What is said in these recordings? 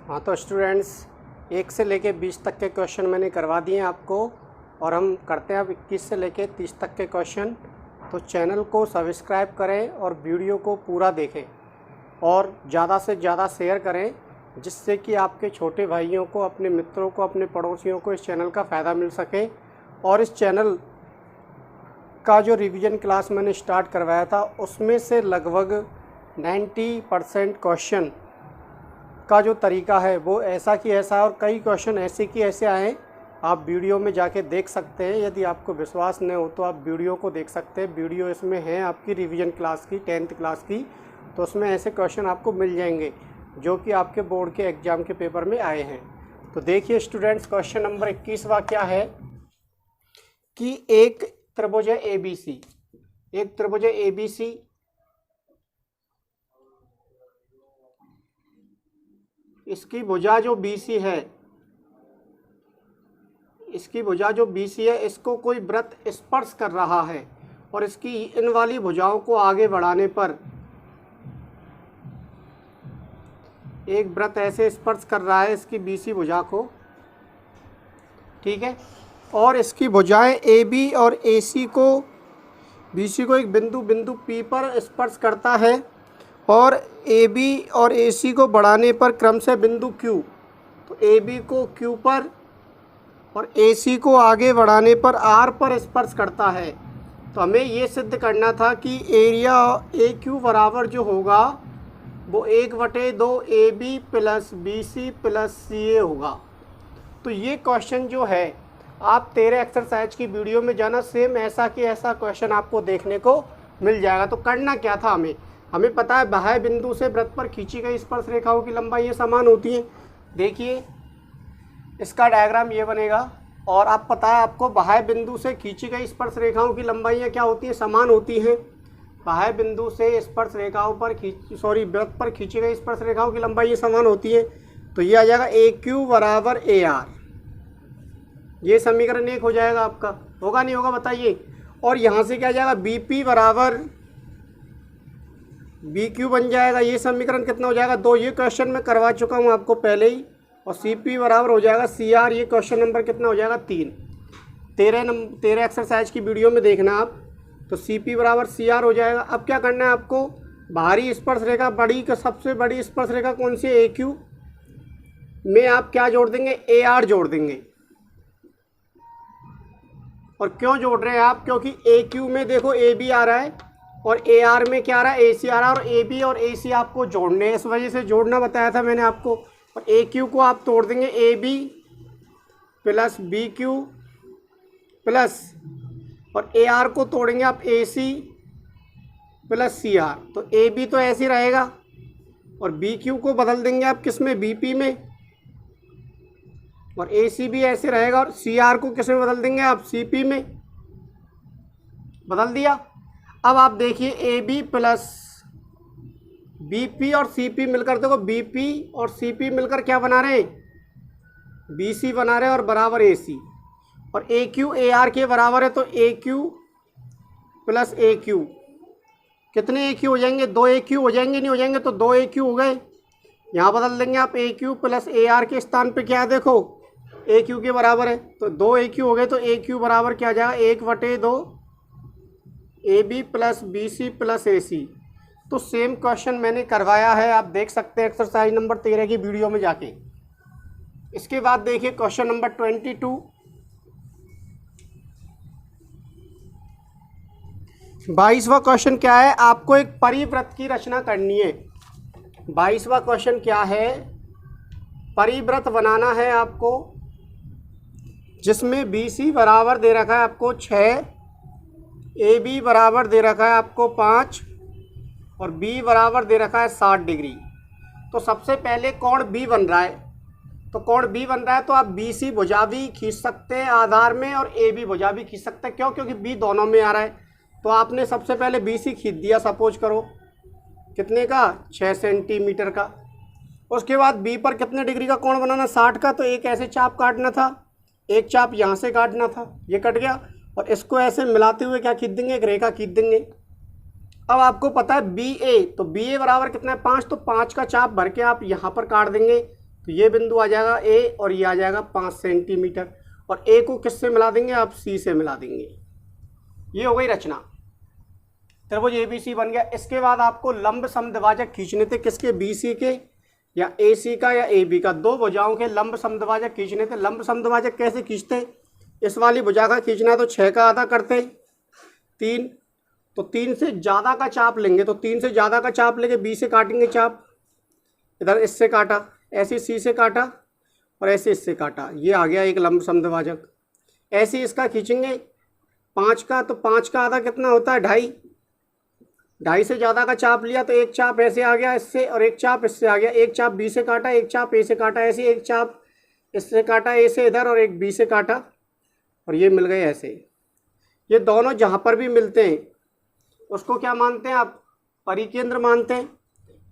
हाँ तो स्टूडेंट्स 1 से लेके 20 तक के क्वेश्चन मैंने करवा दिए आपको और हम करते हैं अब 21 से लेके 30 तक के क्वेश्चन। तो चैनल को सब्सक्राइब करें और वीडियो को पूरा देखें और ज़्यादा से ज़्यादा शेयर करें, जिससे कि आपके छोटे भाइयों को, अपने मित्रों को, अपने पड़ोसियों को इस चैनल का फ़ायदा मिल सके। और इस चैनल का जो रिवीजन क्लास मैंने स्टार्ट करवाया था उसमें से लगभग 90% क्वेश्चन का जो तरीका है वो ऐसा कि ऐसा है और कई क्वेश्चन ऐसे कि ऐसे आए। आप वीडियो में जाके देख सकते हैं। यदि आपको विश्वास नहीं हो तो आप वीडियो को देख सकते हैं। वीडियो इसमें है आपकी रिवीजन क्लास की, 10th क्लास की, तो उसमें ऐसे क्वेश्चन आपको मिल जाएंगे जो कि आपके बोर्ड के एग्ज़ाम के पेपर में आए हैं। तो देखिए स्टूडेंट्स, क्वेश्चन नंबर 21वां क्या है कि एक त्रिभुज है ABC, एक त्रिभुज है ABC, इसकी भुजा जो BC है, इसकी भुजा जो BC है, इसको कोई वृत्त स्पर्श कर रहा है और इसकी इन वाली भुजाओं को आगे बढ़ाने पर एक वृत्त ऐसे स्पर्श कर रहा है इसकी BC भुजा को, ठीक है। और इसकी भुजाएं AB और AC को, BC को एक बिंदु P पर स्पर्श करता है और AB और AC को बढ़ाने पर क्रम से बिंदु Q, तो AB को Q पर और AC को आगे बढ़ाने पर R पर स्पर्श करता है। तो हमें ये सिद्ध करना था कि एरिया AQ बराबर जो होगा वो 1/2 AB plus BC plus CA होगा। तो ये क्वेश्चन जो है आप 13 एक्सरसाइज की वीडियो में जाना, सेम ऐसा कि ऐसा क्वेश्चन आपको देखने को मिल जाएगा। तो करना क्या था, हमें पता है बाह्य बिंदु से वृत्त पर खींची गई स्पर्श रेखाओं की लंबाई समान होती है। देखिए इसका डायग्राम ये बनेगा और आप पता है आपको बाह्य बिंदु से खींची गई स्पर्श रेखाओं की लंबाइयाँ क्या होती हैं, समान होती हैं। बाह्य बिंदु से स्पर्श रेखाओं पर वृत्त पर खींची गई स्पर्श रेखाओं की लंबाई समान होती है। तो ये आ जाएगा AQ बराबर AR, ये समीकरण 1 हो जाएगा आपका। होगा नहीं होगा बताइए। और यहाँ से क्या जाएगा, BP बराबर BQ बन जाएगा। ये समीकरण कितना हो जाएगा, 2। ये क्वेश्चन मैं करवा चुका हूँ आपको पहले ही। और CP बराबर हो जाएगा CR। ये क्वेश्चन नंबर कितना हो जाएगा, 3। 13 एक्सरसाइज की वीडियो में देखना आप। तो CP बराबर CR हो जाएगा। अब क्या करना है आपको, बाहरी स्पर्श रेखा सबसे बड़ी स्पर्श रेखा कौन सी है, AQ में आप क्या जोड़ देंगे, AR जोड़ देंगे। और क्यों जोड़ रहे हैं आप, क्योंकि AQ में देखो AB आ रहा है और AR में क्या आ रहा है, AC आ रहा है। और AB और AC आपको जोड़ने हैं, इस वजह से जोड़ना बताया था मैंने आपको। और AQ को आप तोड़ देंगे AB प्लस BQ प्लस, और AR को तोड़ेंगे आप AC प्लस CR। तो AB तो ऐसे ही रहेगा और BQ को बदल देंगे आप किस में, BP में, और AC भी ऐसे रहेगा। और CR को किस में बदल देंगे आप, CP में। बदल दिया। अब आप देखिए AB प्लस BP और CP मिलकर, देखो BP और CP मिलकर क्या बना रहे हैं, BC बना रहे हैं और बराबर AC। और AQ AR के बराबर है, तो AQ प्लस AQ, कितने AQ हो जाएंगे, 2 AQ हो जाएंगे, नहीं हो जाएंगे तो 2 AQ हो गए। यहाँ बदल देंगे आप AQ प्लस AR के स्थान पे क्या है, देखो AQ के बराबर है, तो 2 AQ हो गए। तो AQ बराबर क्या आ जाएगा, 1/2 AB plus BC plus AC। तो सेम क्वेश्चन मैंने करवाया है, आप देख सकते हैं एक्सरसाइज नंबर 13 की वीडियो में जाके। इसके बाद देखिए क्वेश्चन नंबर 22। 22वां क्वेश्चन क्या है, आपको एक परिवृत्त की रचना करनी है। 22वां क्वेश्चन क्या है, परिवृत्त बनाना है आपको, जिसमें BC बराबर दे रखा है आपको 6, AB बराबर दे रखा है आपको 5 और B बराबर दे रखा है 60 डिग्री। तो सबसे पहले कोण B बन रहा है, तो कोण B बन रहा है तो आप BC भुजा भी खींच सकते हैं आधार में और AB भुजा भी खींच सकते हैं। क्यों, क्योंकि B दोनों में आ रहा है। तो आपने सबसे पहले BC खींच दिया, सपोज करो कितने का, 6 सेंटीमीटर का। उसके बाद B पर कितने डिग्री का कोण बनाना, 60 का। तो एक ऐसे चाप काटना था, एक चाप यहाँ से काटना था, ये कट गया। और इसको ऐसे मिलाते हुए क्या खींच देंगे, एक रेखा खींच देंगे। अब आपको पता है BA, तो BA बराबर कितना है, 5। तो 5 का चाप भर के आप यहाँ पर काट देंगे। तो ये बिंदु आ जाएगा ए और ये आ जाएगा 5 सेंटीमीटर, और ए को किससे मिला देंगे आप, सी से मिला देंगे। ये हो गई रचना, त्रिभुज ABC बन गया। इसके बाद आपको लंब समद्विभाजक खींचने थे, किसके, BC के या AC का या AB का, दो भुजाओं के लंब समद्विभाजक खींचने थे। लंब समद्विभाजक कैसे खींचते, इस वाली भुजा का खींचना है तो 6 का आधा करते 3, तो 3 से ज़्यादा का चाप लेंगे, तो 3 से ज़्यादा का चाप लेके B से काटेंगे चाप, इधर इससे काटा, ऐसे C से काटा और ऐसे इससे काटा, ये आ गया एक लंब समद्विभाजक। ऐसे इसका खींचेंगे 5 का, तो 5 का आधा कितना होता है, 2.5, 2.5 से ज़्यादा का चाप लिया तो एक चाप ऐसे आ गया इससे और एक चाप इससे आ गया, एक चाप B से काटा, एक चाप A से काटा, ऐसे एक चाप इससे काटा A से इधर और एक B से काटा, और ये मिल गए ऐसे। ये दोनों जहाँ पर भी मिलते हैं उसको क्या मानते हैं आप, परिकेंद्र मानते हैं,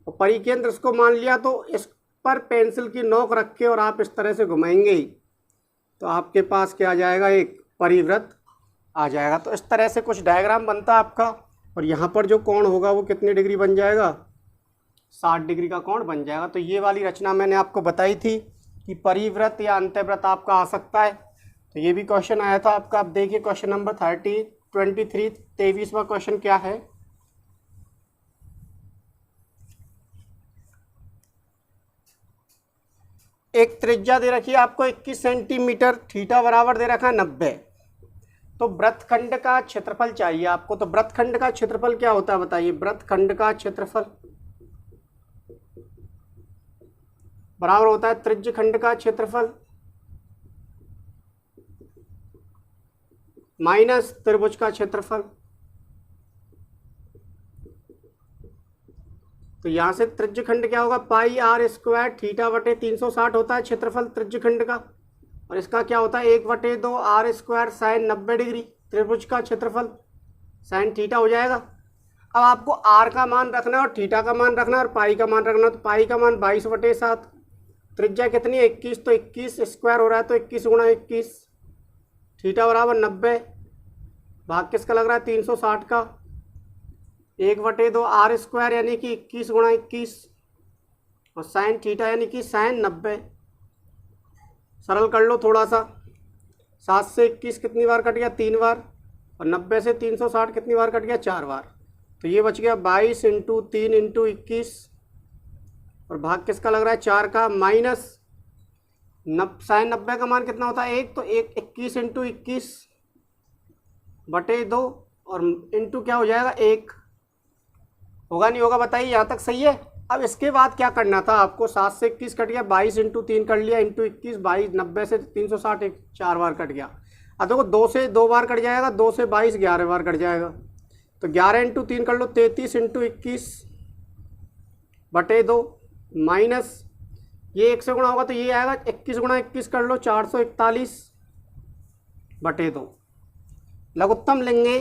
और परिकेंद्र इसको मान लिया तो इस पर पेंसिल की नोक रख के और आप इस तरह से घुमाएंगे ही तो आपके पास क्या आ जाएगा, एक परिवृत्त आ जाएगा। तो इस तरह से कुछ डायग्राम बनता है आपका, और यहाँ पर जो कोण होगा वो कितने डिग्री बन जाएगा, 60 डिग्री का कोण बन जाएगा। तो ये वाली रचना मैंने आपको बताई थी कि परिवृत्त या अंतःवृत्त आपका आ सकता है, तो ये भी क्वेश्चन आया था आपका। अब देखिए क्वेश्चन नंबर 23वां क्वेश्चन क्या है। एक त्रिज्या दे रखी है आपको 21 सेंटीमीटर, थीटा बराबर दे रखा है 90, तो वृत्तखंड का क्षेत्रफल चाहिए आपको। तो वृत्तखंड का क्षेत्रफल क्या होता है बताइए, वृत्तखंड का क्षेत्रफल बराबर होता है त्रिज्यखंड का क्षेत्रफल माइनस त्रिभुज का क्षेत्रफल। तो यहाँ से त्रिज्यखंड क्या होगा, पाई r स्क्वायर थीटा बटे 360 होता है क्षेत्रफल त्रिज्यखंड का, और इसका क्या होता है 1/2 r स्क्वायर साइन 90 डिग्री, त्रिभुज का क्षेत्रफल साइन थीटा हो जाएगा। अब आपको r का मान रखना है और थीटा का मान रखना है और पाई का मान रखना है, तो पाई का मान 22/7, त्रिज्या कितनी है 21, तो 21 स्क्वायर हो रहा है तो 21 गुणा 21, थीटा बराबर 90, भाग किसका लग रहा है 360 का, 1/2 r स्क्वायर यानी कि 21 गुणा 21 और साइन थीटा यानी कि साइन 90। सरल कर लो थोड़ा सा, 7 से 21 कितनी बार कट गया, 3 बार, और 90 से 360 कितनी बार कट गया, 4 बार। तो ये बच गया 22 × 3 × 21 और भाग किसका लग रहा है 4 का, माइनस साइन 90 का मान कितना होता है 1, तो 21 × 21/2 और इंटू क्या हो जाएगा 1, होगा नहीं होगा बताइए, यहाँ तक सही है। अब इसके बाद क्या करना था आपको, 7 से 21 कट गया, 22 × 3 कर लिया, इंटू 21, 22, 90 से 360 4 बार कट गया। अब देखो 2 से 2 बार कट जाएगा, 2 से 22 11 बार कट जाएगा, तो 11 × 3 कर लो, 33 × 21/2 माइनस ये 1 से गुणा होगा तो ये आएगा 21 गुणा 21 कर लो 441/2, लघुत्तम लेंगे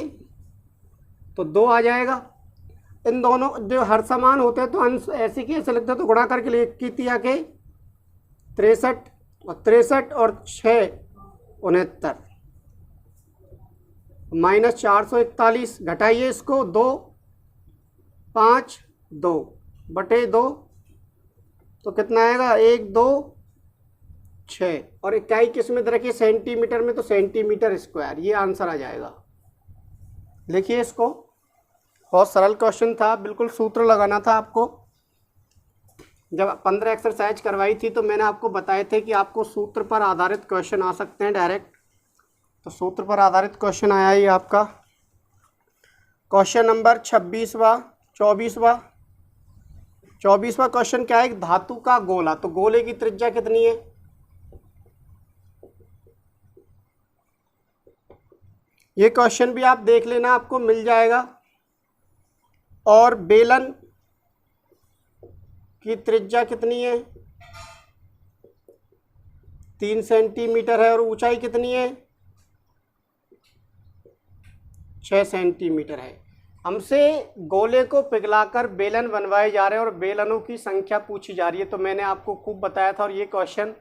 तो 2 आ जाएगा। इन दोनों जो हर समान होते हैं तो अंश ऐसे की ऐसे लगते हैं, तो गुणा करके लिए 21 के 63 और 63 और 6 69 माइनस 441, घटाइए इसको 2 5 2/2, तो कितना आएगा 1 2 6 और इकाई किस में रखिए सेंटीमीटर में, तो सेंटीमीटर स्क्वायर, ये आंसर आ जाएगा। लिखिए इसको, बहुत सरल क्वेश्चन था, बिल्कुल सूत्र लगाना था आपको। जब 15 एक्सरसाइज करवाई थी तो मैंने आपको बताए थे कि आपको सूत्र पर आधारित क्वेश्चन आ सकते हैं डायरेक्ट, तो सूत्र पर आधारित क्वेश्चन आया ही आपका। क्वेश्चन नंबर 24वां क्वेश्चन क्या है, एक धातु का गोला, तो गोले की त्रिज्या कितनी है, ये क्वेश्चन भी आप देख लेना, आपको मिल जाएगा। और बेलन की त्रिज्या कितनी है 3 सेंटीमीटर है, और ऊंचाई कितनी है 6 सेंटीमीटर है। हमसे गोले को पिघलाकर बेलन बनवाए जा रहे हैं और बेलनों की संख्या पूछी जा रही है, तो मैंने आपको खूब बताया था और ये क्वेश्चन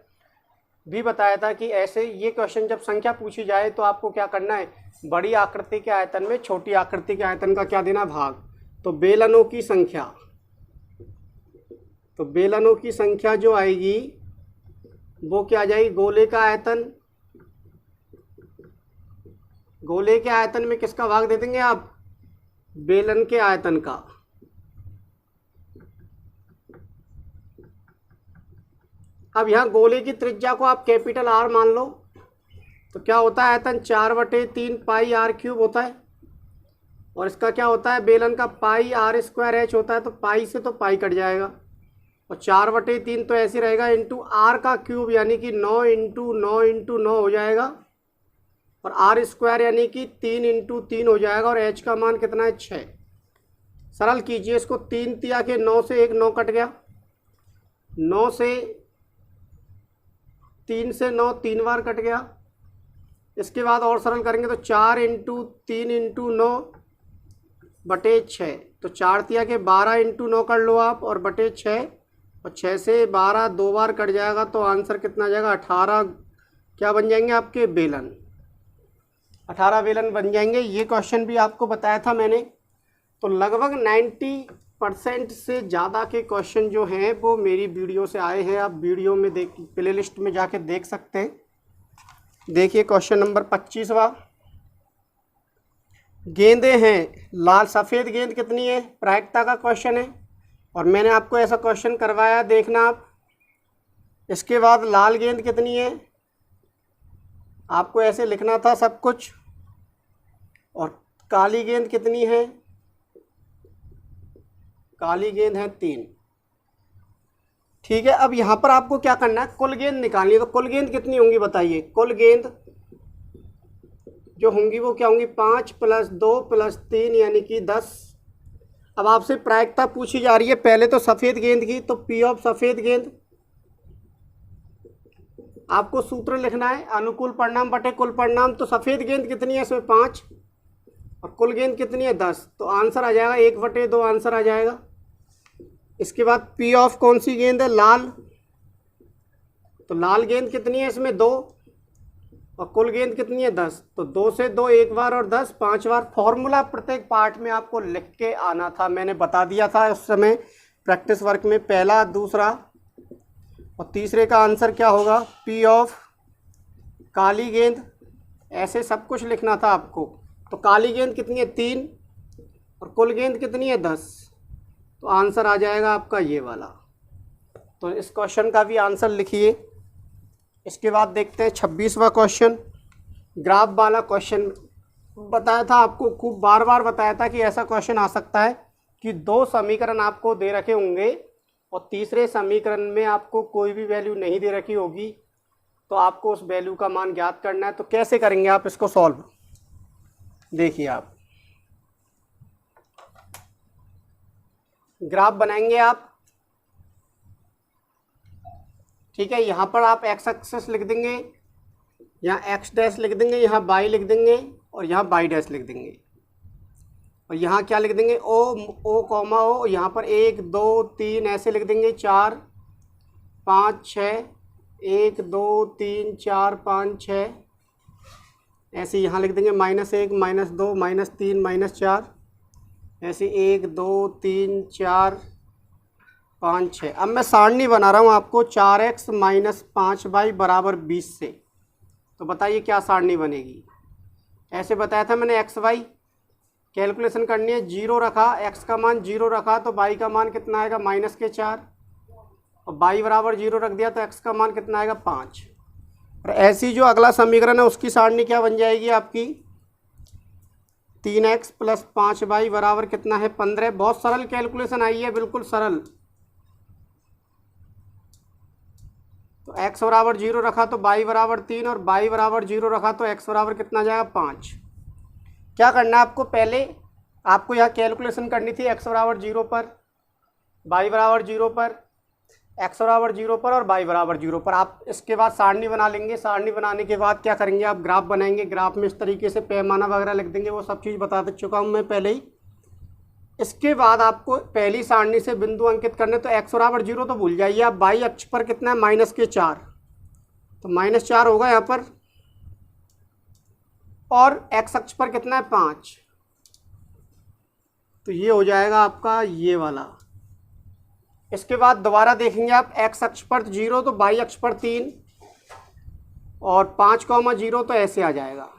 भी बताया था कि ऐसे ये क्वेश्चन जब संख्या पूछी जाए तो आपको क्या करना है, बड़ी आकृति के आयतन में छोटी आकृति के आयतन का क्या देना, भाग। तो बेलनों की संख्या जो आएगी वो क्या आ जाएगी, गोले का आयतन। गोले के आयतन में किसका भाग दे देंगे आप, बेलन के आयतन का। अब यहाँ गोले की त्रिज्या को आप कैपिटल आर मान लो, तो क्या होता है आयतन 4/3 पाई आर क्यूब होता है। और इसका क्या होता है, बेलन का पाई आर स्क्वायर एच होता है, तो पाई से तो पाई कट जाएगा और 4/3 तो ऐसे रहेगा इंटू आर का क्यूब यानी कि 9 इंटू 9 इंटू 9 हो जाएगा, और आर स्क्वायर यानी कि 3 इंटू 3 हो जाएगा, और एच का मान कितना है 6। सरल कीजिए इसको, 3 तिया के 9 से एक 9 कट गया, 9 से 3 से 9 3 बार कट गया। इसके बाद और सरल करेंगे तो 4 इंटू 3 इंटू 9 बटे 6, तो 4 तिया के 12 इंटू 9 कर लो आप, और बटे 6, और 6 से 12 2 बार कट जाएगा, तो आंसर कितना आ जाएगा 18। क्या बन जाएंगे आपके बेलन, 18 बेलन बन जाएंगे। ये क्वेश्चन भी आपको बताया था मैंने। तो लगभग 90% से ज़्यादा के क्वेश्चन जो हैं वो मेरी वीडियो से आए हैं। आप वीडियो में देख, प्ले लिस्ट में जाके देख सकते हैं। देखिए क्वेश्चन नंबर 25वां, गेंदें हैं लाल, सफ़ेद गेंद कितनी है, प्रायिकता का क्वेश्चन है, और मैंने आपको ऐसा क्वेश्चन करवाया, देखना आप। इसके बाद लाल गेंद कितनी है, आपको ऐसे लिखना था सब कुछ, और काली गेंद कितनी है, काली गेंद है 3। ठीक है, अब यहाँ पर आपको क्या करना है, कुल गेंद निकालनी है। तो कुल गेंद कितनी होंगी बताइए, कुल गेंद जो होंगी वो क्या होंगी, 5 + 2 + 3 यानी कि 10। अब आपसे प्रायिकता पूछी जा रही है पहले तो सफ़ेद गेंद की, तो पी ऑफ सफ़ेद गेंद आपको सूत्र लिखना है, अनुकूल परिणाम बटे कुल परिणाम। तो सफ़ेद गेंद कितनी है इसमें 5, और कुल गेंद कितनी है 10, तो आंसर आ जाएगा 1/2 आंसर आ जाएगा। इसके बाद पी ऑफ कौन सी गेंद है, लाल, तो लाल गेंद कितनी है इसमें 2, और कुल गेंद कितनी है 10, तो 2 से 2 1 बार और 10 5 बार। फॉर्मूला प्रत्येक पार्ट में आपको लिख के आना था, मैंने बता दिया था उस समय प्रैक्टिस वर्क में, पहला दूसरा और तीसरे का आंसर क्या होगा, पी ऑफ काली गेंद, ऐसे सब कुछ लिखना था आपको। तो काली गेंद कितनी है 3, और कुल गेंद कितनी है 10, तो आंसर आ जाएगा आपका ये वाला। तो इस क्वेश्चन का भी आंसर लिखिए। इसके बाद देखते हैं 26वां क्वेश्चन, ग्राफ वाला क्वेश्चन। बताया था आपको, खूब बार बार बताया था कि ऐसा क्वेश्चन आ सकता है कि 2 समीकरण आपको दे रखे होंगे और तीसरे समीकरण में आपको कोई भी वैल्यू नहीं दे रखी होगी, तो आपको उस वैल्यू का मान ज्ञात करना है। तो कैसे करेंगे आप इसको सॉल्व, देखिए आप ग्राफ बनाएंगे आप। ठीक है, यहाँ पर आप एक्स एक्सिस लिख देंगे, यहाँ एक्स डैश लिख देंगे, यहाँ वाई लिख देंगे, और यहाँ वाई डैश लिख देंगे, और यहाँ क्या लिख देंगे ओ कॉमा ओ, यहाँ पर 1 2 3 ऐसे लिख देंगे, 4 5 6 1 2 3 4 5 6 ऐसे यहाँ लिख देंगे, -1 -2 -3 -4 ऐसे 1 2 3 4 5 6। अब मैं सारणी बना रहा हूँ आपको 4x - 5y = 20 से। तो बताइए क्या सारणी बनेगी। ऐसे बताया था मैंने, एक्स वाई कैलकुलेशन करनी है, 0 रखा, x का मान 0 रखा तो y का मान कितना आएगा -4, और y = 0 रख दिया तो x का मान कितना आएगा 5। और ऐसी जो अगला समीकरण है उसकी सारणी क्या बन जाएगी आपकी, 3x + 5y = कितना है 15। बहुत सरल कैलकुलेशन आई है, बिल्कुल सरल। तो x = 0 रखा तो y = 3, और y = 0 रखा तो x = कितना जाएगा 5। क्या करना है आपको, पहले आपको यहाँ कैलकुलेशन करनी थी x = 0 पर, y = 0 पर, x = 0 पर और y = 0 पर। आप इसके बाद सारणी बना लेंगे। सारणी बनाने के बाद क्या करेंगे, आप ग्राफ बनाएंगे। ग्राफ में इस तरीके से पैमाना वगैरह लिख देंगे, वो सब चीज़ बता चुका हूँ मैं पहले ही। इसके बाद आपको पहली सारणी से बिंदु अंकित करने, तो x = 0 तो भूल जाइए आप, y अक्ष पर कितना है -4, तो -4 होगा यहाँ पर, और x अक्ष पर कितना है 5, तो ये हो जाएगा आपका ये वाला। इसके बाद दोबारा देखेंगे आप, x अक्ष पर 0 तो y अक्ष पर 3, और 5,0 तो ऐसे आ जाएगा।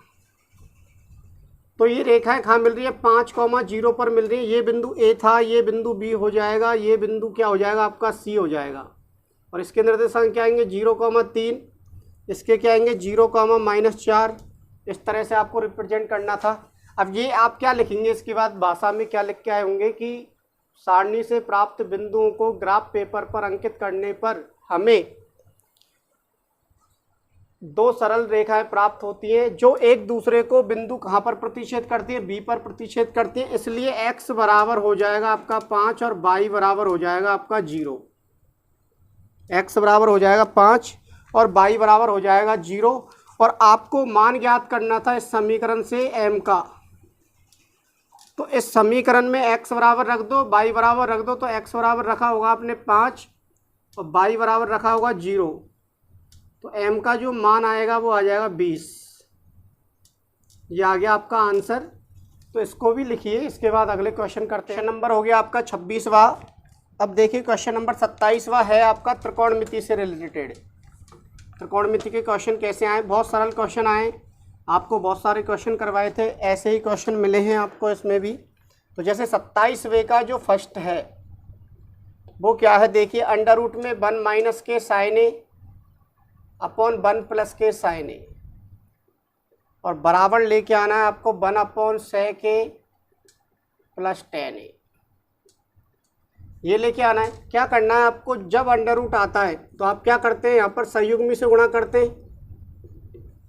तो ये रेखाएं कहाँ मिल रही है? 5,0 पर मिल रही है। ये बिंदु ए था, ये बिंदु बी हो जाएगा, ये बिंदु क्या हो जाएगा आपका? सी हो जाएगा। और इसके निर्देशांक क्या आएंगे? 0,3, इसके क्या आएंगे? 0,-4। इस तरह से आपको रिप्रेजेंट करना था। अब ये आप क्या लिखेंगे इसके बाद? भाषा में क्या लिख के आए होंगे कि सारणी से प्राप्त बिंदुओं को ग्राफ पेपर पर अंकित करने पर हमें 2 सरल रेखाएं प्राप्त होती हैं जो एक दूसरे को बिंदु कहाँ पर प्रतिच्छेद करती है? बी पर प्रतिच्छेद करती है। इसलिए x बराबर हो जाएगा आपका 5 और y बराबर हो जाएगा आपका 0। x बराबर हो जाएगा 5 और y बराबर हो जाएगा 0। और आपको मान ज्ञात करना था इस समीकरण से m का। तो इस समीकरण में x बराबर रख दो, y बराबर रख दो। तो x बराबर रखा होगा आपने 5 और y बराबर रखा होगा 0। तो m का जो मान आएगा वो आ जाएगा 20। ये आ गया आपका आंसर। तो इसको भी लिखिए। इसके बाद अगले क्वेश्चन करते हैं। नंबर हो गया आपका 26वां। अब देखिए क्वेश्चन नंबर 27वां है आपका त्रिकोणमिति से रिलेटेड। त्रिकोणमिति के क्वेश्चन कैसे आए? बहुत सरल क्वेश्चन आए। आपको बहुत सारे क्वेश्चन करवाए थे, ऐसे ही क्वेश्चन मिले हैं आपको इसमें भी। तो जैसे 27वें का जो फर्स्ट है वो क्या है? देखिए, अंडर रूट में 1 माइनस के साइन ए अपॉन 1 प्लस के साइन ए, और बराबर लेके आना है आपको 1 अपॉन सेक ए प्लस टेन ए। ये लेके आना है। क्या करना है आपको? जब अंडर रूट आता है तो आप क्या करते हैं? यहाँ पर संयुग्मी से गुणा करते हैं।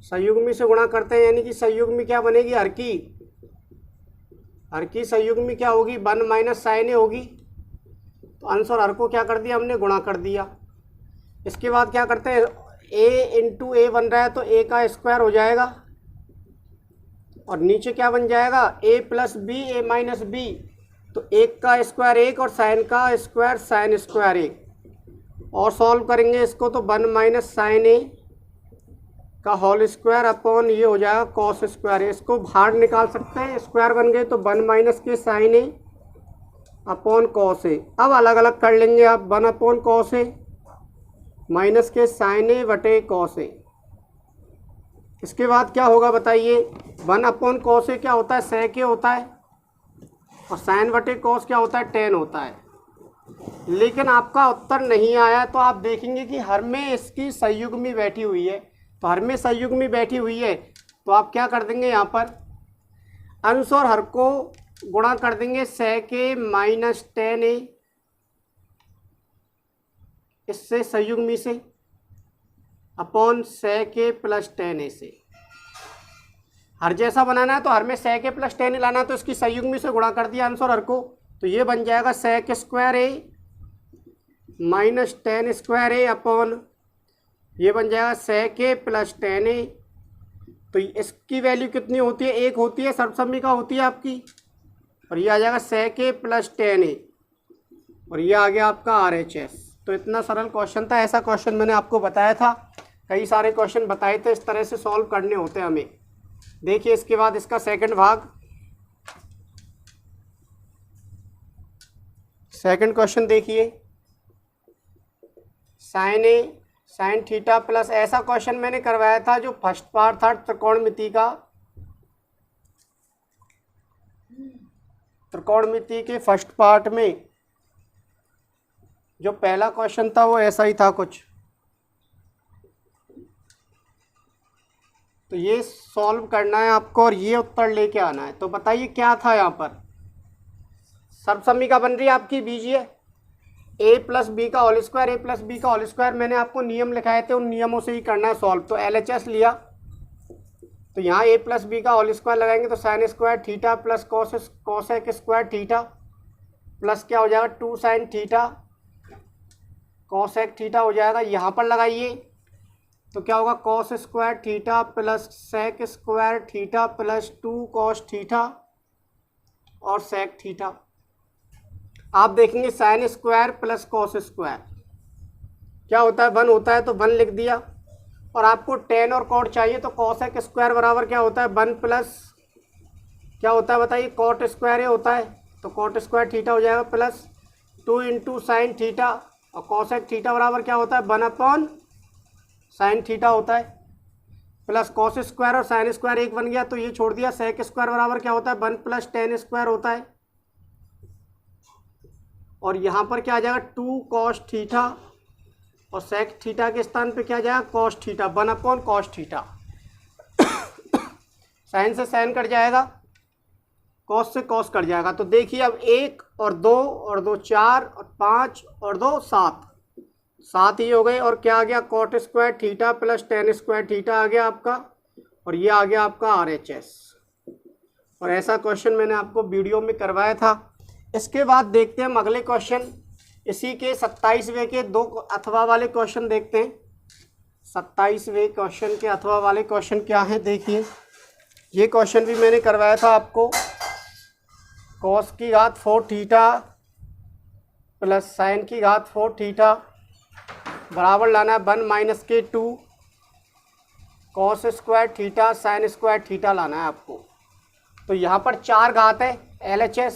संयुग्मी से गुणा करते हैं यानी कि संयुग्मी क्या बनेगी? हर की संयुग्मी क्या होगी? 1 माइनस साइन ए होगी। तो अंश और हर को क्या कर दिया हमने? गुणा कर दिया। इसके बाद क्या करते हैं? a इंटू ए बन रहा है तो a का स्क्वायर हो जाएगा, और नीचे क्या बन जाएगा? a plus B, A minus B. तो 1 का स्क्वायर 1 और साइन का स्क्वायर साइन स्क्वायर 1। और सॉल्व करेंगे इसको तो 1 माइनस साइन ए का होल स्क्वायर अपॉन ये हो जाएगा कॉस स्क्वायर ए। इसको बाहर निकाल सकते हैं, स्क्वायर बन गए तो 1 माइनस के sign A upon cos A. अब अलग अलग कर लेंगे आप। 1 अपॉन कॉस ए माइनस के साइन ए बटे कॉस ए। इसके बाद क्या होगा बताइए? 1 अपॉन कॉस ए क्या होता है? सेक ए होता है, और साइन बटे कॉस क्या होता है? टेन होता है। लेकिन आपका उत्तर नहीं आया तो आप देखेंगे कि हर में इसकी संयुग्मी बैठी हुई है। तो हर में संयुग्मी बैठी हुई है तो आप क्या कर देंगे? यहाँ पर अंश और हर को गुणा कर देंगे सेक ए माइनस टेन ए, इससे संयुग्मी से, अपॉन सेक ए प्लस टेन ए से। हर जैसा बनाना है तो हर में सेक ए प्लस टेन ए लाना है, तो इसकी संयुग्मी से गुणा कर दिया अंश और हर को। तो ये बन जाएगा सेक स्क्वायर ए माइनस टेन स्क्वायर ए अपॉन ये बन जाएगा सेक ए प्लस टेन ए। तो इसकी वैल्यू कितनी होती है? 1 होती है, सर्वसम्मिका होती है आपकी। और ये आ जाएगा सेक ए प्लस टेन ए, और ये आ गया आपका RHS। तो इतना सरल क्वेश्चन था। ऐसा क्वेश्चन मैंने आपको बताया था, कई सारे क्वेश्चन बताए थे, इस तरह से सॉल्व करने होते हैं हमें। देखिए इसके बाद इसका सेकंड भाग, सेकंड क्वेश्चन देखिए। साइन ए साइन थीटा प्लस, ऐसा क्वेश्चन मैंने करवाया था जो फर्स्ट पार्ट था त्रिकोणमिति का। त्रिकोणमिति के फर्स्ट पार्ट में जो पहला क्वेश्चन था वो ऐसा ही था कुछ। तो ये सॉल्व करना है आपको और ये उत्तर लेके आना है। तो बताइए क्या था यहाँ पर? सर्वसम्मिका बन रही है आपकी, बीजिए a प्लस बी का होल स्क्वायर, ए प्लस बी का होल स्क्वायर। मैंने आपको नियम लिखाए थे, उन नियमों से ही करना है सॉल्व। तो LHS लिया, तो यहाँ a प्लस बी का होल स्क्वायर लगाएंगे तो sine square theta plus cosec square theta plus क्या हो जाएगा? 2 साइन थीटा कॉसेक थीटा हो जाएगा। यहाँ पर लगाइए तो क्या होगा? Cos square theta plus sec square theta plus 2 cos theta और सेक थीटा। आप देखेंगे sine square plus cos square क्या होता है? 1 होता है, तो 1 लिख दिया। और आपको टेन और कॉट चाहिए तो कॉसेक स्क्वायर बराबर क्या होता है? 1 प्लस क्या होता है बताइए? कॉट स्क्वायर होता है, तो कॉट स्क्वायर थीटा हो जाएगा प्लस 2 इंटू साइन थीटा, और कॉसेक थीटा बराबर क्या होता है? 1 अपॉन साइन थीटा होता है। प्लस कॉस स्क्वायर और साइन स्क्वायर एक बन गया, तो ये छोड़ दिया। सेक स्क्वायर बराबर क्या होता है 1 + tan स्क्वायर होता है। और यहाँ पर क्या आ जाएगा 2 cos थीटा, और सेक थीटा के स्थान पे क्या आ जाएगा cos theta, 1 / cos theta. Sine से साइन कट जाएगा, कॉस से कॉस कट जाएगा। तो देखिए अब 1 और 2 और 2 4 और 5 और 2 7, 7 ही हो गए। और क्या आ गया cot square theta plus tan square theta आ गया आपका, और ये आ गया आपका RHS। और ऐसा क्वेश्चन मैंने आपको वीडियो में करवाया था। इसके बाद देखते हैं हम अगले क्वेश्चन, इसी के 27वें के 2 अथवा वाले क्वेश्चन देखते हैं। 27वें क्वेश्चन के अथवा वाले क्वेश्चन क्या है देखिए। ये क्वेश्चन भी मैंने करवाया था आपको। cos की घात 4 थीटा प्लस साइन की घात 4 थीटा बराबर लाना है 1 - k2 cos square theta sine square theta लाना है आपको। तो यहाँ पर 4 घात है LHS,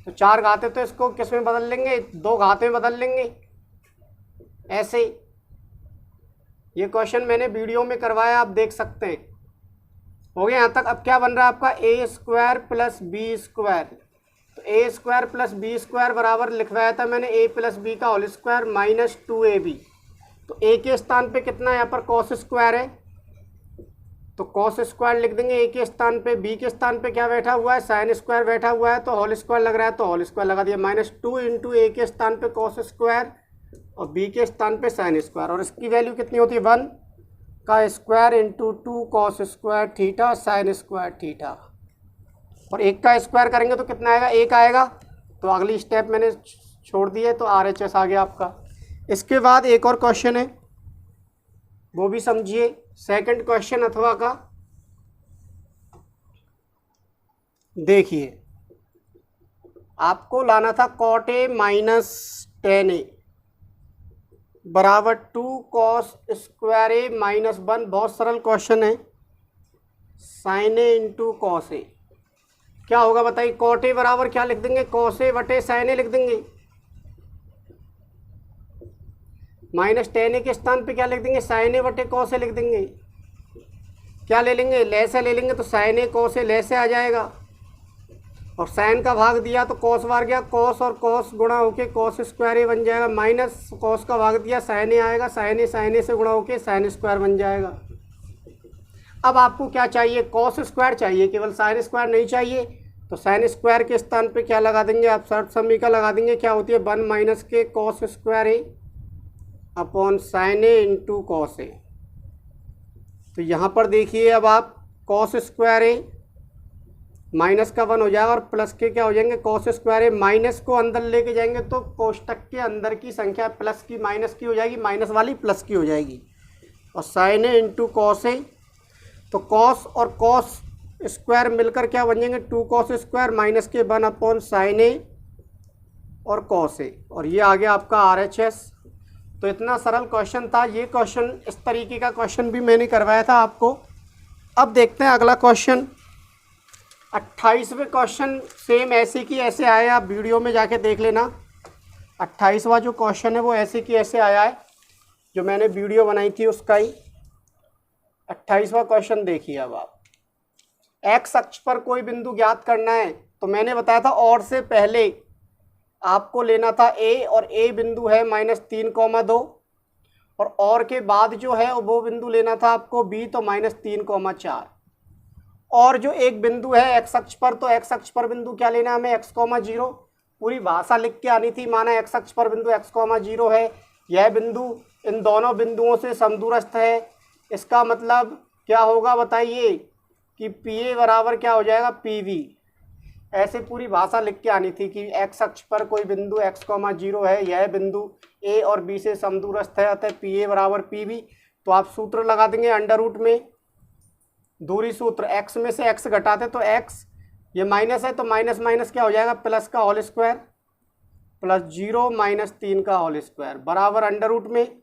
तो 4 घात है तो इसको किस में बदल लेंगे 2 घात में बदल लेंगे ऐसे। ये क्वेश्चन मैंने वीडियो में करवाया, आप देख सकते हैं। हो गया यहाँ तक। अब क्या बन रहा है आपका a square plus B square. तो a square plus B square बराबर लिखवाया था मैंने a + b का होल स्क्वायर माइनस 2ab। तो a के स्थान पे कितना है यहाँ पर cos स्क्वायर है, तो cos स्क्वायर लिख देंगे a के स्थान पे। b के स्थान पे क्या बैठा हुआ है साइन स्क्वायर बैठा हुआ है, तो होल स्क्वायर लग रहा है तो होल स्क्वायर लगा दिया। -2 × a के स्थान पे cos स्क्वायर और b के स्थान पे साइन स्क्वायर, और इसकी वैल्यू कितनी होती है 1 का square into 2 cos square theta sine square theta. और 1 का स्क्वायर करेंगे तो कितना आएगा 1 आएगा। तो अगली स्टेप मैंने छोड़ दी है, तो RHS आ गया आपका। इसके बाद एक और क्वेश्चन है, वो भी समझिए। सेकंड क्वेश्चन अथवा का देखिए, आपको लाना था cot A - tan A बराबर 2 cos स्क्वायर A - 1। बहुत सरल क्वेश्चन है। sin A × cos A क्या होगा बताइए। cot A बराबर क्या लिख देंगे cos A / sin A लिख देंगे, माइनस tan A के स्थान पे क्या लिख देंगे sin A / cos A लिख देंगे। क्या ले लेंगे लेस ले लेंगे, तो sin A cos A less आ जाएगा। और साइन का भाग दिया तो कॉस बार गया, कॉस और कॉस गुणा होके cos स्क्वायर A बन जाएगा, माइनस कॉस का भाग दिया साइन A आएगा, साइन A से गुणा होके साइन स्क्वायर बन जाएगा। अब आपको क्या चाहिए cos स्क्वायर चाहिए, केवल साइन स्क्वायर नहीं चाहिए। तो साइन स्क्वायर के स्थान पे क्या लगा देंगे आप शर्त समीकरण लगा देंगे, क्या होती है 1 - k cos square A upon sine A × cos A। तो यहाँ पर देखिए अब आप cos स्क्वायर A माइनस का 1 हो जाएगा और प्लस के क्या हो जाएंगे cos स्क्वायर A। माइनस को अंदर लेके जाएंगे तो कोष्टक के अंदर की संख्या प्लस की माइनस की हो जाएगी, माइनस वाली प्लस की हो जाएगी। और साइन A × cos A, तो cos और cos स्क्वायर मिलकर क्या बन जाएंगे 2 cos स्क्वायर माइनस के 1 अपॉन साइन A और cos A। और ये आ गया आपका RHS। तो इतना सरल क्वेश्चन था ये। क्वेश्चन इस तरीके का क्वेश्चन भी मैंने करवाया था आपको। अब देखते हैं अगला क्वेश्चन। 28वें क्वेश्चन सेम ऐसे की ऐसे आया, आप वीडियो में जाके देख लेना। 28वां जो क्वेश्चन है वो ऐसे की ऐसे आया है, जो मैंने वीडियो बनाई थी उसका ही। 28वां क्वेश्चन देखिए। अब आप एक्स अक्ष पर कोई बिंदु ज्ञात करना है, तो मैंने बताया था और से पहले आपको लेना था ए, और ए बिंदु है -3,2, और के बाद जो है वो बिंदु लेना था आपको बी, तो -3,4। और जो एक बिंदु है एक्स अक्ष पर, तो एक्स अक्ष पर बिंदु क्या लेना है हमें x,0। पूरी भाषा लिख के आनी थी, माना एक्स अक्ष पर बिंदु x,0 है। यह बिंदु इन दोनों बिंदुओं से समदूरस्थ है। इसका मतलब क्या होगा बताइए कि PA बराबर क्या हो जाएगा PV। ऐसे पूरी भाषा लिख के आनी थी कि एक्स अक्ष पर कोई बिंदु x,0 है, यह बिंदु A और B से समदूरस्थ है, अतः PA बराबर PV। तो आप सूत्र लगा देंगे √ में दूरी सूत्र, x में से x घटाते तो x, ये माइनस है तो माइनस माइनस क्या हो जाएगा प्लस का होल स्क्वायर, प्लस 0 - 3 का होल स्क्वायर बराबर √ में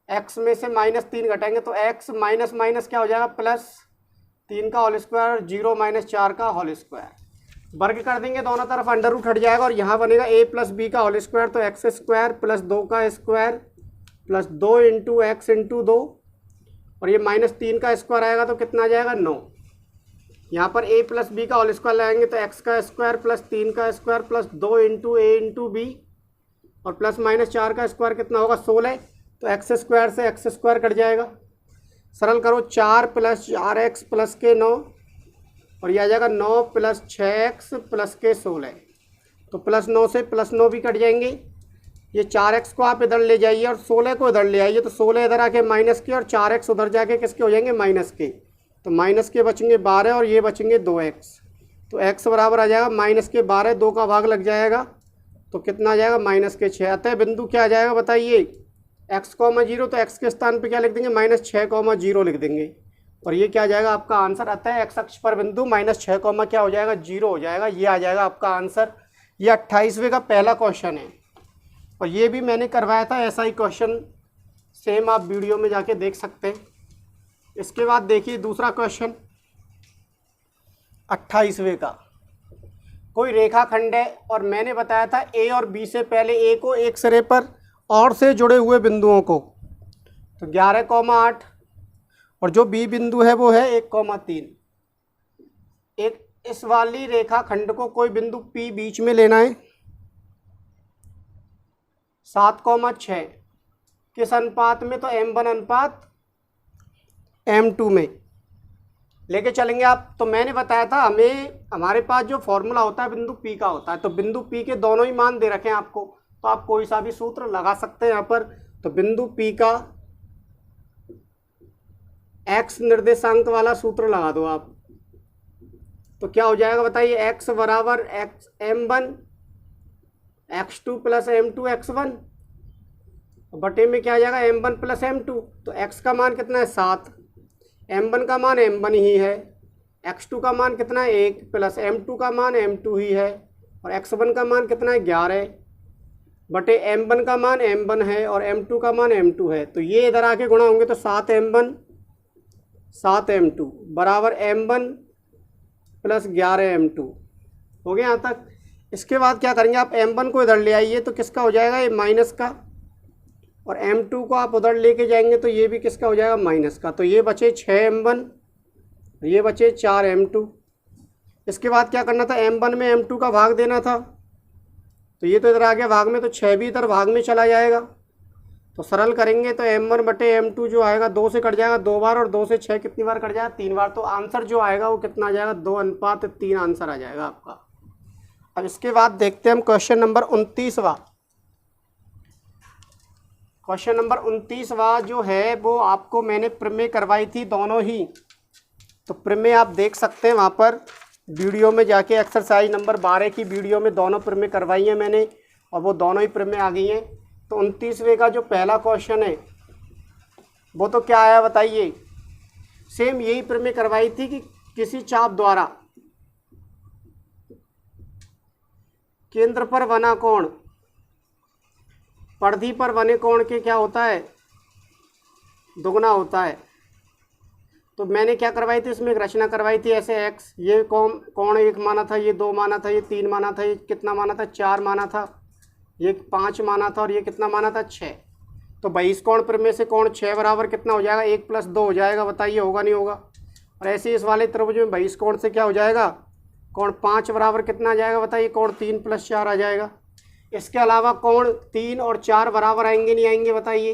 x में से -3 घटाएंगे तो x माइनस माइनस क्या हो जाएगा +3 का होल स्क्वायर, 0 - 4 का होल स्क्वायर। वर्ग कर देंगे दोनों तरफ, √ हट जाएगा और यहाँ बनेगा a + b का होल स्क्वायर, तो x² + 2 का स्क्वायर प्लस 2 × x × 2 और ये -3 का स्क्वायर आएगा तो कितना आ जाएगा 9। यहाँ पर a प्लस बी का होल स्क्वायर लगाएंगे तो x का स्क्वायर प्लस 3 का square plus 2 into a into B और प्लस -4 का स्क्वायर कितना होगा 16। तो एक्स स्क्वायर से एक्स स्क्वायर कट जाएगा, सरल करो 4 प्लस 4x प्लस के 9 और यह आ जाएगा 9 प्लस 6x प्लस के 16। तो प्लस 9 से प्लस 9 भी कट जाएंगे। ये 4x को आप इधर ले जाइए और 16 को इधर ले आइए, तो 16 इधर आके माइनस के और 4x उधर जाके किसके हो जाएंगे माइनस के। तो माइनस के बचेंगे 12 और ये बचेंगे 2x। तो x बराबर आ जाएगा -12, 2 का भाग लग जाएगा तो कितना आ जाएगा -6। अतः बिंदु क्या आ जाएगा बताइए x, 0, तो x के स्थान पे क्या लिख देंगे -6, 0 लिख देंगे और ये क्या आ जाएगा आपका आंसर। अतः x अक्ष पर बिंदु -6, क्या हो जाएगा 0 हो जाएगा। ये आ जाएगा आपका आंसर। ये 28वें का पहला क्वेश्चन है और ये भी मैंने करवाया था ऐसा ही क्वेश्चन, सेम आप वीडियो में जाके देख सकते हैं। इसके बाद देखिए दूसरा क्वेश्चन 28वें का। कोई रेखाखंड है और मैंने बताया था ए और बी से पहले ए को एक सिरे पर और से जुड़े हुए बिंदुओं को, तो 11,8 और जो बी बिंदु है वो है 1,3। एक इस वाली रेखाखंड को कोई बिंदु पी बीच में लेना है 7,6 किस अनुपात में, तो m1 अनुपात m2 में लेके चलेंगे आप। तो मैंने बताया था हमारे पास जो फॉर्मूला होता है बिंदु P का होता है, तो बिंदु P के दोनों ही मान दे रखे हैं आपको, तो आप कोई सा भी सूत्र लगा सकते हैं यहाँ पर। तो बिंदु P का x निर्देशांक वाला सूत्र लगा दो आप, तो क्या हो जाएगा बताइए x बराबर m1 x2 plus m2 x1 बटे में क्या आ जाएगा m1 प्लस m2। तो x का मान कितना है 7, m1 का मान m1 ही है, x2 का मान कितना है 1 प्लस m2 का मान m2 ही है और x1 का मान कितना है 11 बटे m1 का मान m1 है और m2 का मान m2 है। तो ये इधर आके गुणा होंगे तो 7m1 7m2 बराबर m1 प्लस 11m2 हो गया यहाँ तक। इसके बाद क्या करेंगे आप m1 को इधर ले आइए तो किसका हो जाएगा ये माइनस का, और m2 को आप उधर लेके जाएंगे तो ये भी किसका हो जाएगा माइनस का। तो ये बचे 6m1, ये बचे 4m2। इसके बाद क्या करना था m1 में m2 का भाग देना था, तो ये तो इधर आ गया भाग में, तो 6 भी इधर भाग में चला जाएगा। तो सरल करेंगे तो m1 बटे m2 जो आएगा 2 से कट जाएगा 2 बार और 2 से 6 कितनी बार कट जाएगा 3 बार। तो आंसर जो आएगा वो कितना आ जाएगा 2:3 आंसर आ जाएगा आपका। अब इसके बाद देखते हैं हम क्वेश्चन नंबर 29वां। क्वेश्चन नंबर 29वां जो है वो आपको मैंने प्रमेय करवाई थी दोनों ही, तो प्रमेय आप देख सकते हैं वहाँ पर वीडियो में जाके। एक्सरसाइज नंबर 12 की वीडियो में दोनों प्रमेय करवाई हैं मैंने और वो दोनों ही प्रमेय आ गई हैं। तो 29वें का जो पहला क्वेश्चन है वो तो क्या आया बताइए, सेम यही प्रमेय करवाई थी कि किसी चाप द्वारा केंद्र पर बना कोण परिधि पर बने कोण के क्या होता है दुगना होता है। तो मैंने क्या करवाई थी इसमें एक रचना करवाई थी ऐसे x, ये कोण 1 माना था, ये 2 माना था, ये 3 माना था, ये कितना माना था 4 माना था, ये 5 माना था और ये कितना माना था 6। तो बहिष्कोण प्रमेय से कोण 6 बराबर कितना हो जाएगा 1 + 2 हो जाएगा, बताइए होगा नहीं होगा। और ऐसे ही इस वाले त्रिभुज में बहिष्कोण से क्या हो जाएगा कोण 5 बराबर कितना आ जाएगा बताइए कोण 3 + 4 आ जाएगा। इसके अलावा कोण 3 और 4 बराबर आएंगे नहीं आएंगे बताइए,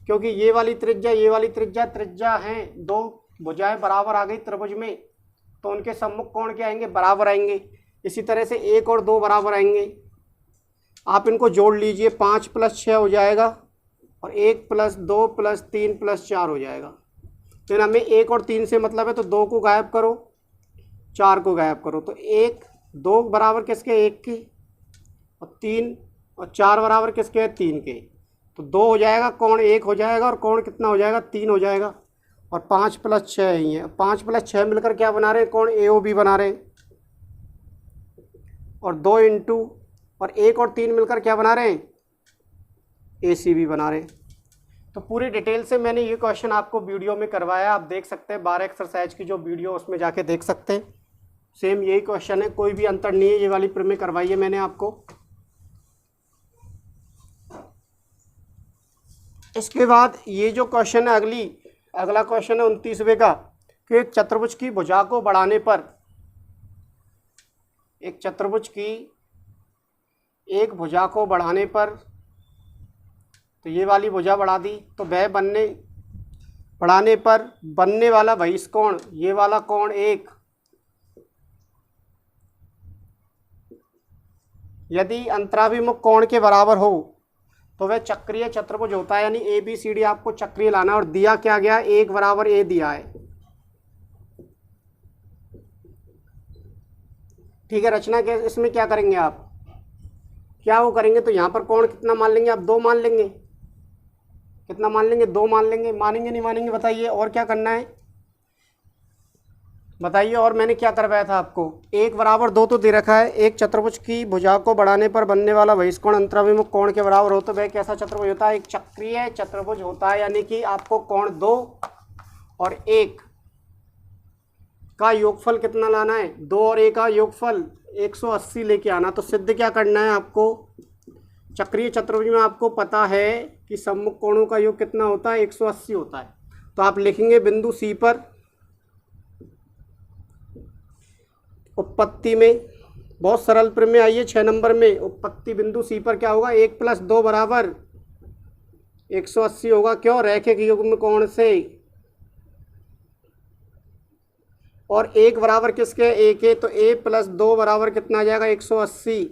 क्योंकि ये वाली त्रिज्या हैं, 2 भुजाएं बराबर आ गई त्रिभुज में, तो उनके सम्मुख कोण क्या आएंगे बराबर आएंगे। इसी तरह से 1 और 2 बराबर आएंगे, आप इनको जोड़ लीजिए 5 + 6 हो जाएगा और 1 + 2 + 3 + 4 हो जाएगा। तो हमें 1 और 3 से मतलब है, तो 2 को गायब करो 4 को गायब करो, तो 1 2 बराबर किसके 1 के और 3 और 4 बराबर किसके है 3 के। तो 2 हो जाएगा कोण 1 हो जाएगा और कोण कितना हो जाएगा 3 हो जाएगा और 5 + 6 ही है। 5 + 6 मिलकर क्या बना रहे हैं कोण AOB बना रहे हैं और 2 इंटू और 1 और 3 मिलकर क्या बना रहे हैं ACB बना रहे हैं। तो पूरी डिटेल से मैंने ये क्वेश्चन आपको वीडियो में करवाया, आप देख सकते हैं 12 एक्सरसाइज की जो वीडियो उसमें जाके देख सकते हैं। सेम यही क्वेश्चन है, कोई भी अंतर नहीं है, ये वाली प्रमेय करवाई है मैंने आपको। इसके बाद ये जो क्वेश्चन है अगला क्वेश्चन है 29वें का कि एक चतुर्भुज की भुजा को बढ़ाने पर, एक चतुर्भुज की एक भुजा को बढ़ाने पर, तो ये वाली भुजा बढ़ा दी, तो वह बढ़ाने पर बनने वाला बहिष्कोण, ये वाला कोण एक, यदि अंतराभिमुख कोण के बराबर हो तो वह चक्रीय चतुर्भुज होता है। यानी ए बी सी डी आपको चक्रीय लाना, और दिया क्या गया, एक बराबर ए दिया है। ठीक है, रचना के इसमें क्या करेंगे आप, क्या वो करेंगे, तो यहाँ पर कोण कितना मान लेंगे आप, 2 मान लेंगे। कितना मान लेंगे, 2 मान लेंगे। मानेंगे नहीं मानेंगे बताइए, और क्या करना है बताइए। और मैंने क्या करवाया था आपको, 1 बराबर 2 तो दे रखा है। एक चतुर्भुज की भुजा को बढ़ाने पर बनने वाला बहिष्कोण अंतराभिमुख कोण के बराबर हो तो वह कैसा चतुर्भुज होता है, एक चक्रीय चतुर्भुज होता है। यानी कि आपको कोण 2 और 1 का योगफल कितना लाना है, 2 और 1 का योगफल 180 लेके आना। तो सिद्ध क्या करना है आपको, चक्रीय चतुर्भुज में आपको पता है कि सम्मुख कोणों का योग कितना होता है, 180 होता है। तो आप लिखेंगे बिंदु सी पर उत्पत्ति में, बहुत सरल प्रमेय आइए 6 नंबर में, उत्पत्ति बिंदु सी पर क्या होगा, 1 + 2 बराबर 180 होगा। क्यों, रैखिक युग्म कोण से, और 1 बराबर किसके, 1 है, तो a + 2 बराबर कितना आ जाएगा, 180।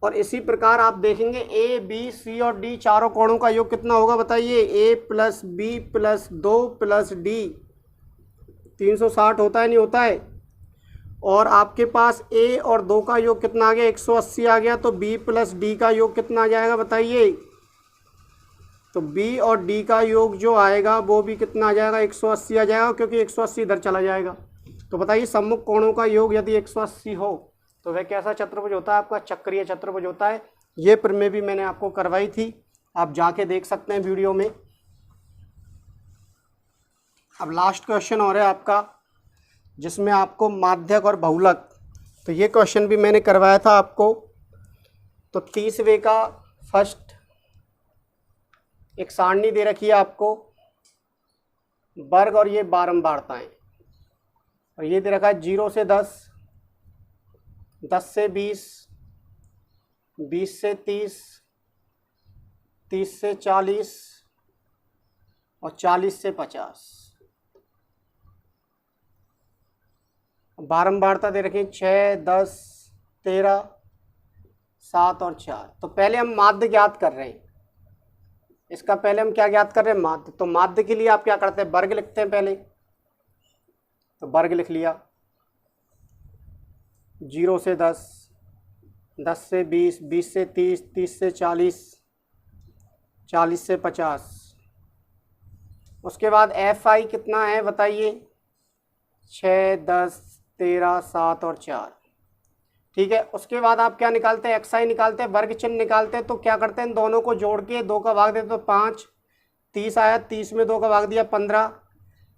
और इसी प्रकार आप देखेंगे ए बी सी और डी चारों कोणों का योग कितना होगा बताइए, a + b + 2 + d 360 होता है नहीं होता है। और आपके पास a और 2 का योग कितना आ गया, 180 आ गया। तो b + d का योग कितना आ जाएगा बताइए, तो b और d का योग जो आएगा वो भी कितना आ जाएगा, 180 आ जाएगा, क्योंकि 180 इधर चला जाएगा। तो बताइए सम्मुख कोणों का योग यदि 180 हो तो वह कैसा चतुर्भुज होता है, आपका चक्रीय चतुर्भुज होता है। ये प्रमेय भी मैंने आपको करवाई थी, आप जाके देख सकते हैं वीडियो में। अब लास्ट क्वेश्चन और है आपका, जिसमें आपको माध्यक और बहुलक, तो ये क्वेश्चन भी मैंने करवाया था आपको। तो 30वें का फर्स्ट एक सारणी दे रखी है आपको, वर्ग और ये बारंबारताएं, और ये दे रखा है 0 से 10, 10 से 20, 20 से 30, 30 से 40 और 40 से 50। बारंबारता दे रखी 6, 10, 13, 7 और 4। तो पहले हम माध्य ज्ञात कर रहे हैं, इसका पहले हम क्या ज्ञात कर रहे हैं, माध्य। तो माध्य के लिए आप क्या करते हैं, वर्ग लिखते हैं पहले। तो वर्ग लिख लिया, 0 से 10, 10 से 20, 20 से 30, 30 से 40, 40 से 50। उसके बाद FI कितना है बताइए, 6, 10, 13, 7 और 4। ठीक है, उसके बाद आप क्या निकालते हैं, XI निकालते हैं, वर्ग चिन्ह निकालते हैं। तो क्या करते हैं, इन दोनों को जोड़ के 2 का भाग देते तो 5, 30 आया, 30 में 2 का भाग दिया 15,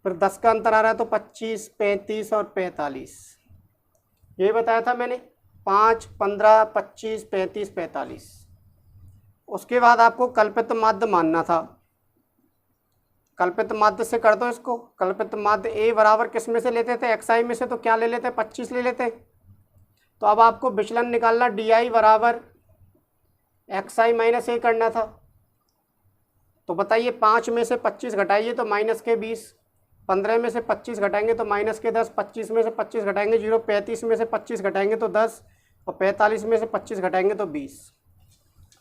फिर 10 का अंतर आ रहा है तो 25, 35 और 45। ये बताया था मैंने, 5, 15, 25, 35, 45। उसके बाद आपको कल्पित माध्य मानना था। कल्पित माध्य से कर दो इसको। कल्पित माध्य a बराबर किस में से लेते थे, XI में से। तो क्या ले लेते, 25 ले लेते। तो अब आपको विचलन निकालना, DI बराबर XI - a करना था। तो बताइए 5 में से 25 घटाइए तो -20, 15 में से 25 घटाएंगे तो -10, 25 में से 25 घटाएंगे 0, 35 में से 25 घटाएंगे तो 10, और 45 में से 25 घटाएंगे तो 20।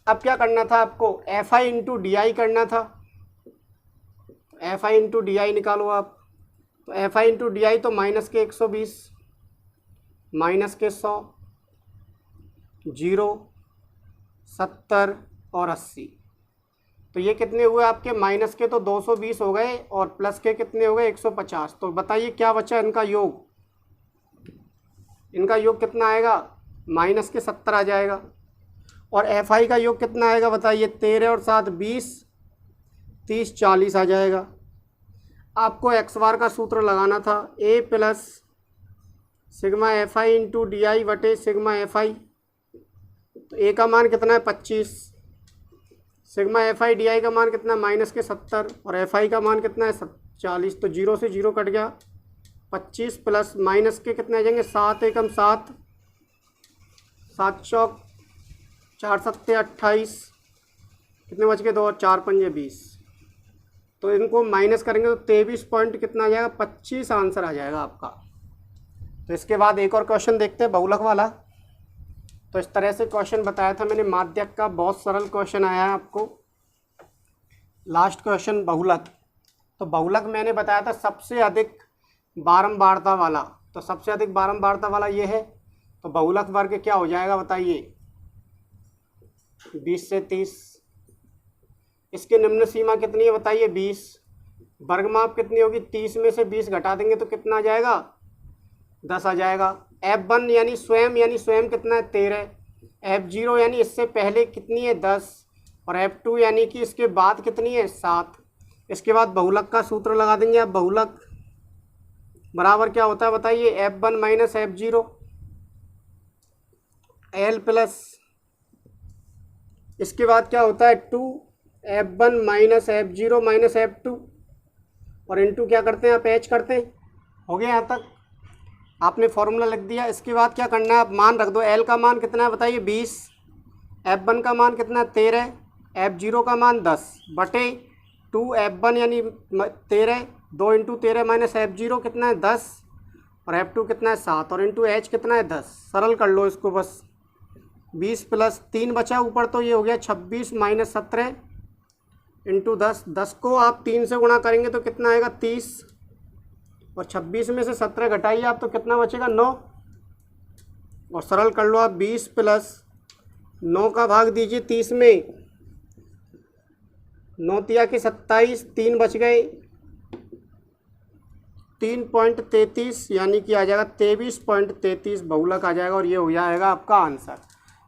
अब क्या करना था आपको, FI × DI करना था। FI × DI निकालो आप। तो FI × DI तो -120, -100, 0, 70 और 80। तो ये कितने हुए आपके, माइनस के तो 220 हो गए और प्लस के कितने हो गए, 150। तो बताइए क्या बचा इनका योग, इनका योग कितना आएगा, माइनस के 70 आ जाएगा। और FI का योग कितना आएगा बताइए, 13 और 7 20, 30, 40 आ जाएगा। आपको x बार का सूत्र लगाना था, a + sigma FI × DI / sigma FI। तो a का मान कितना है, 25, sigma F I D I का मान कितना, माइनस के 70, और एफ आई का मान कितना है 40। तो 0 से 0 कट गया, 25 प्लस माइनस के कितने आ जाएंगे 7 एकम 7, 7 चौक 4 सत्ते 28, कितने बच गए 2 और 4 पंजे 20। तो इनको माइनस करेंगे तो 23 पॉइंट कितना आ जाएगा 25 आंसर आ जाएगा आपका। तो इसके बाद एक और क्वेश्चन देखते हैं बहुलक वाला। तो इस तरह से क्वेश्चन बताया था मैंने माध्यक का, बहुत सरल क्वेश्चन आया है आपको। लास्ट क्वेश्चन बहुलक। तो बहुलक मैंने बताया था सबसे अधिक बारंबारता वाला, तो सबसे अधिक बारंबारता वाला ये है। तो बहुलक वर्ग क्या हो जाएगा बताइए, 20 से 30। इसकी निम्न सीमा कितनी है बताइए 20। वर्गमाप कितनी होगी, 30 में से 20 घटा देंगे तो कितना आ जाएगा 10 आ जाएगा। F1 यानी स्वयं कितना है 13, F0 यानी इससे पहले कितनी है 10, और F2 यानी कि इसके बाद कितनी है 7। इसके बाद बहुलक का सूत्र लगा देंगे आप। बहुलक बराबर क्या होता है बताइए, F1 minus F0 L plus, इसके बाद क्या होता है 2 F1 minus F0 minus F2, और इनटू क्या करते हैं आप H करते हैं। हो गया यहाँ तक, आपने फॉर्मूला लिख दिया। इसके बाद क्या करना है, आप मान रख दो। L का मान कितना है बताइए 20, F1 का मान कितना है 13, F0 का मान 10 बटे 2 F1 यानी 13, 2 इंटू 13 माइनस F0 कितना है 10, और F2 कितना है 7, और इंटू H कितना है 10। सरल कर लो इसको बस, 20 प्लस 3 बचा ऊपर, तो ये हो गया 26 माइनस 17 इंटू 10। 10 को आप 3 से गुणा करेंगे तो कितना आएगा 30, और 26 में से 17 घटाइए आप तो कितना बचेगा 9, और सरल कर लो आप 20 प्लस 9 का भाग दीजिए 30 में, 9 तिया की 27, 3 बच गए 3.33, यानी कि आ जाएगा 23.33 बहुलक आ जाएगा, और ये हो जाएगा आपका आंसर।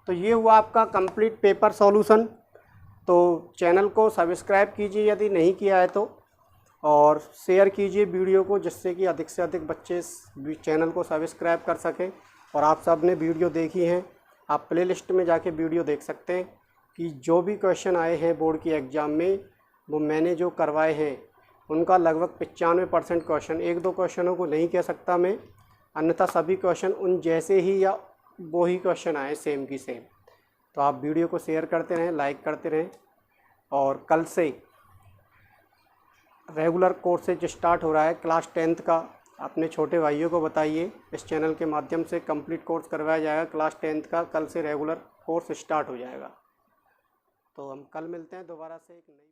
तो ये हुआ आपका कंप्लीट पेपर सॉल्यूशन। तो चैनल को सब्सक्राइब कीजिए यदि नहीं किया है तो, और शेयर कीजिए वीडियो को, जिससे कि अधिक से अधिक बच्चे इस चैनल को सब्सक्राइब कर सकें। और आप सब ने वीडियो देखी हैं, आप प्लेलिस्ट में जाके वीडियो देख सकते हैं कि जो भी क्वेश्चन आए हैं बोर्ड की एग्ज़ाम में, वो मैंने जो करवाए हैं उनका लगभग 95% क्वेश्चन, 1-2 क्वेश्चनों को नहीं कह सकता मैं, अन्यथा सभी क्वेश्चन उन जैसे ही या वो ही क्वेश्चन आए सेम की सेम। तो आप वीडियो को शेयर करते रहें, लाइक करते रहें। और कल से रेगुलर कोर्सेज स्टार्ट हो रहा है क्लास 10th का। अपने छोटे भाइयों को बताइए, इस चैनल के माध्यम से कंप्लीट कोर्स करवाया जाएगा क्लास 10th का। कल से रेगुलर कोर्स स्टार्ट हो जाएगा। तो हम कल मिलते हैं दोबारा से एक नई